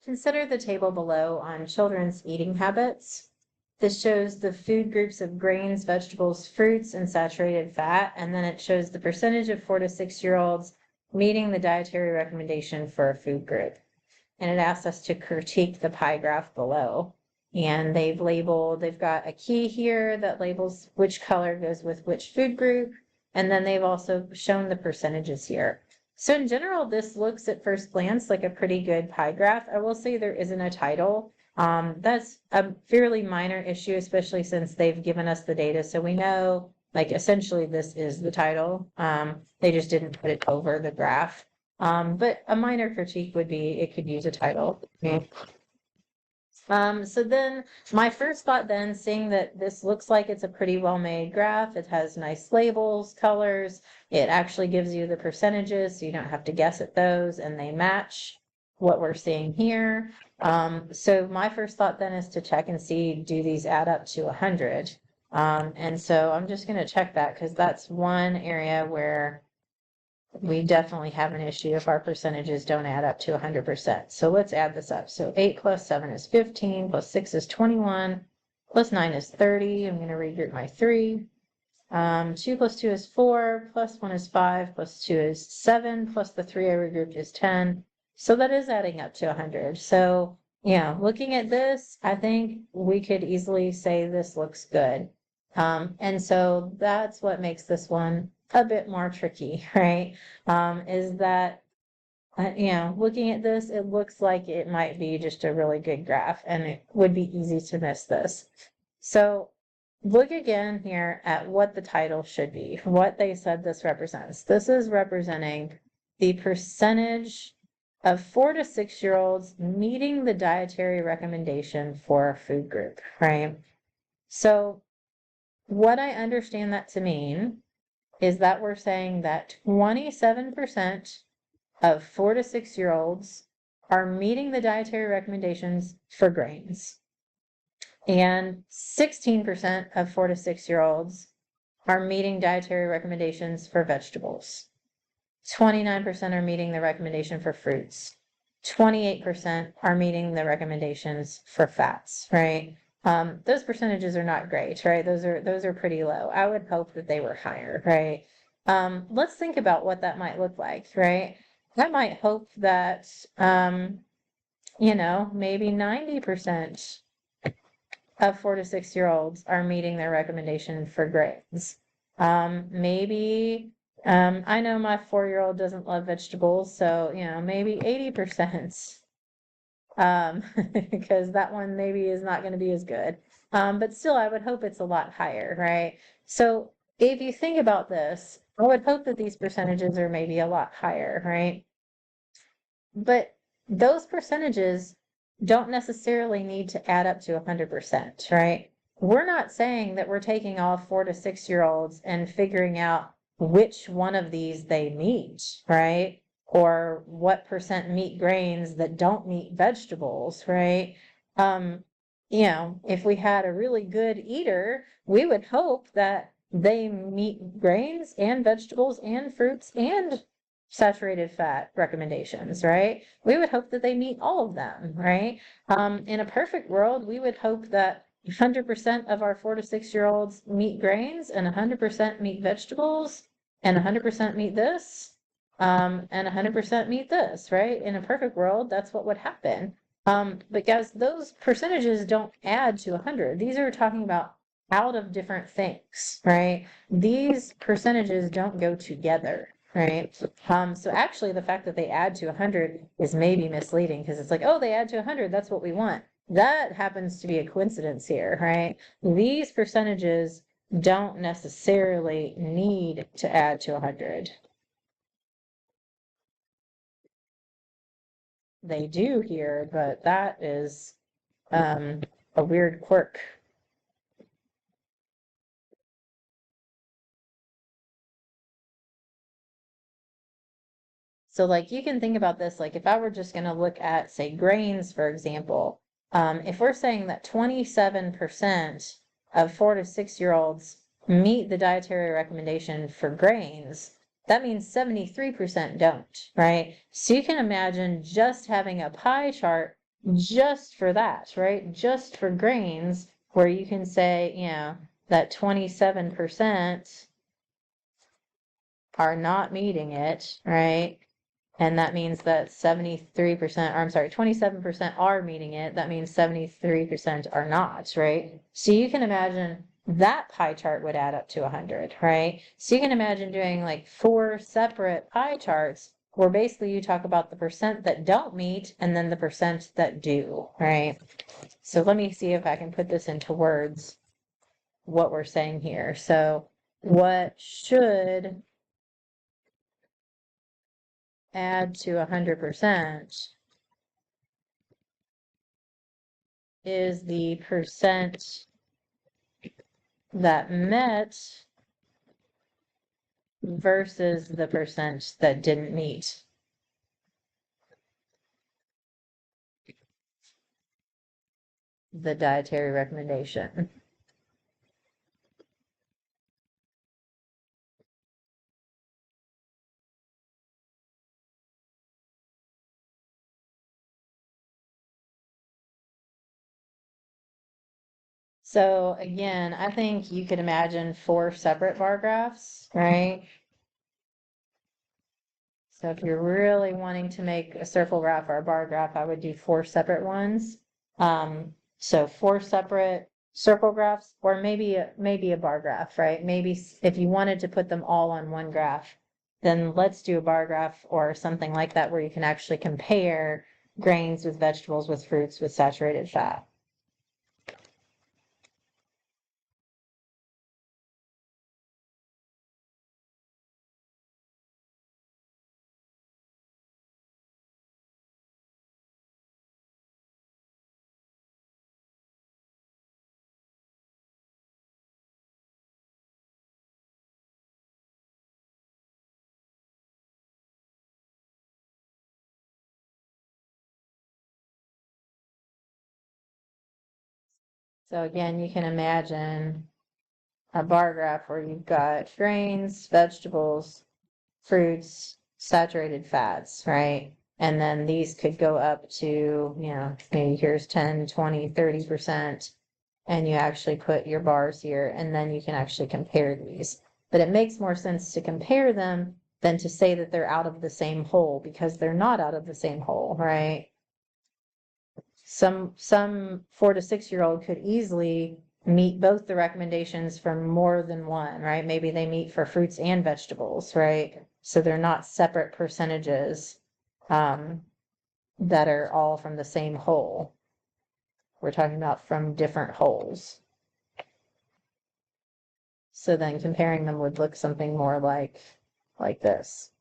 Consider the table below on children's eating habits. This shows the food groups of grains, vegetables, fruits, and saturated fat, and then it shows the percentage of 4 to 6-year-olds meeting the dietary recommendation for a food group. And it asks us to critique the pie graph below. And they've got a key here that labels which color goes with which food group, and then they've also shown the percentages here. So in general, this looks at first glance like a pretty good pie graph. I will say there isn't a title. That's a fairly minor issue, especially since they've given us the data. So we know, like, essentially this is the title. They just didn't put it over the graph. But a minor critique would be it could use a title. Okay. So then my first thought then, seeing that this looks like it's a pretty well-made graph, it has nice labels, colors, it actually gives you the percentages, so you don't have to guess at those, and they match what we're seeing here. So my first thought then is to check and see, do these add up to 100? And so I'm just going to check that, because that's one area where we definitely have an issue if our percentages don't add up to 100%. So let's add this up. So 8 plus 7 is 15, plus 6 is 21, plus 9 is 30. I'm going to regroup my 3. 2 plus 2 is 4, plus 1 is 5, plus 2 is 7, plus the 3 I regrouped is 10. So that is adding up to 100. So, yeah, looking at this, I think we could easily say this looks good. And so that's what makes this one a bit more tricky, right? Is that, looking at this, it looks like it might be just a really good graph, and it would be easy to miss this. So look again here at what the title should be, what they said this represents. This is representing the percentage of 4 to 6-year-olds meeting the dietary recommendation for a food group, right? So what I understand that to mean is that we're saying that 27% of 4 to 6-year-olds are meeting the dietary recommendations for grains. And 16% of 4 to 6-year-olds are meeting dietary recommendations for vegetables. 29% are meeting the recommendation for fruits. 28% are meeting the recommendations for fats, right? Those percentages are not great, right? Those are pretty low. I would hope that they were higher, right? Let's think about what that might look like, right? I might hope that, maybe 90% of 4 to 6-year-olds are meeting their recommendation for grains. Maybe, I know my 4-year-old doesn't love vegetables, so, maybe 80%. Because that one maybe is not going to be as good. But still, I would hope it's a lot higher, right? So if you think about this, I would hope that these percentages are maybe a lot higher, right? But those percentages don't necessarily need to add up to 100%, right? We're not saying that we're taking all 4 to 6-year-olds and figuring out which one of these they meet, right? Or what percent meet grains that don't meet vegetables, right? If we had a really good eater, we would hope that they meet grains and vegetables and fruits and saturated fat recommendations, right? We would hope that they meet all of them, right? In a perfect world, we would hope that 100% of our 4 to 6-year-olds meet grains, and 100% meet vegetables, and 100% meet this, and 100% meet this, right? In a perfect world, that's what would happen. But guys, those percentages don't add to 100. These are talking about out of different things, right? These percentages don't go together, right? So actually the fact that they add to 100 is maybe misleading, because it's like, oh, they add to 100, that's what we want. That happens to be a coincidence here, right? These percentages don't necessarily need to add to 100. They do here, but that is a weird quirk. So like you can think about this, like if I were just going to look at, say, grains, for example, if we're saying that 27% of 4 to 6-year-olds meet the dietary recommendation for grains, that means 73% don't, right? So you can imagine just having a pie chart just for that, right? Just for grains, where you can say, that 27% are not meeting it, right? And that means that 73%, or I'm sorry, 27% are meeting it. That means 73% are not, right? So you can imagine that pie chart would add up to 100, right? So you can imagine doing like 4 separate pie charts where basically you talk about the percent that don't meet and then the percent that do, right? So let me see if I can put this into words, what we're saying here. So what should add to 100% is the percent that met versus the percent that didn't meet. The dietary recommendation. So again, I think you could imagine 4 separate bar graphs, right? So if you're really wanting to make a circle graph or a bar graph, I would do 4 separate ones. So 4 separate circle graphs, or maybe a bar graph, right? Maybe if you wanted to put them all on one graph, then let's do a bar graph or something like that where you can actually compare grains with vegetables, with fruits, with saturated fat. So again, you can imagine a bar graph where you've got grains, vegetables, fruits, saturated fats, right? And then these could go up to, maybe here's 10, 20, 30%. And you actually put your bars here, and then you can actually compare these. But it makes more sense to compare them than to say that they're out of the same hole, because they're not out of the same hole, right? Some 4 to 6-year-old could easily meet both the recommendations for more than one, right? Maybe they meet for fruits and vegetables, right? So they're not separate percentages that are all from the same whole. We're talking about from different wholes. So then comparing them would look something more like this.